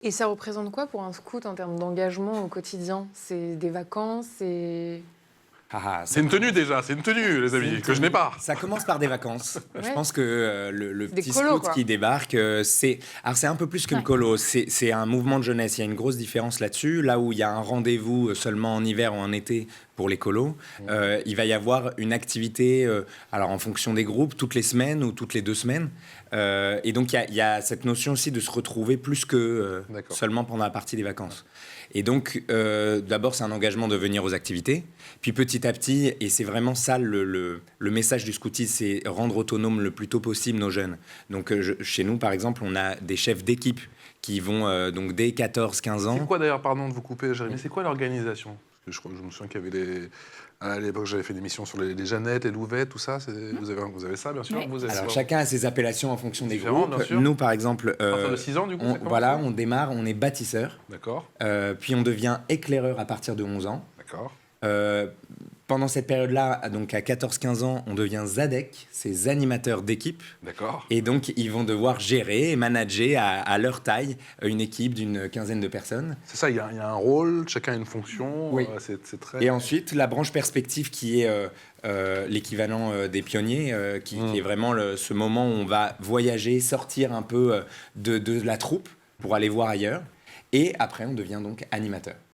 Et ça représente quoi pour un scout en termes d'engagement au quotidien? C'est des vacances, c'est... Ah, C'est une tenue déjà, c'est une tenue, les amis, que je n'ai pas. Ça commence par des vacances. Je Ouais. pense que le C'est des petit colos, scout quoi. qui débarque, c'est un peu plus qu'une Ouais. colo, c'est un mouvement de jeunesse. Il y a une grosse différence là-dessus. Là où il y a un rendez-vous seulement en hiver ou en été pour les colos, il va y avoir une activité, alors en fonction des groupes, toutes les semaines ou toutes les 2 semaines. Et donc il y a cette notion aussi de se retrouver plus que D'accord. seulement pendant la partie des vacances. Et donc, d'abord, c'est un engagement de venir aux activités. Puis petit à petit, et c'est vraiment ça le message du scoutisme, c'est rendre autonome le plus tôt possible nos jeunes. Donc chez nous, par exemple, on a des chefs d'équipe qui vont donc dès 14-15 ans. C'est quoi d'ailleurs, pardon de vous couper, Jérémy, c'est quoi l'organisation? Parce que je me souviens qu'il y avait des... À l'époque, j'avais fait des missions sur les Jeannettes, les Louvettes, tout ça. Vous avez ça, bien sûr. Oui. Vous avez Alors ça. chacun a ses appellations en fonction des Différent, groupes. bien sûr. Nous, par exemple, À partir de 6 ans, du coup, ça commence, voilà, ça on démarre, on est bâtisseur. D'accord, Puis on devient éclaireur à partir de 11 ans. d'accord. Pendant cette période-là, donc à 14-15 ans, on devient ZADEC, c'est animateurs d'équipe. D'accord. Et donc, ils vont devoir gérer et manager à leur taille une équipe d'une quinzaine de personnes. C'est ça, il y a un rôle, chacun a une fonction. Oui. C'est très... Et ensuite, la branche perspective qui est l'équivalent des pionniers, qui est vraiment ce moment où on va voyager, sortir un peu de la troupe pour aller voir ailleurs. Et après, on devient donc animateur.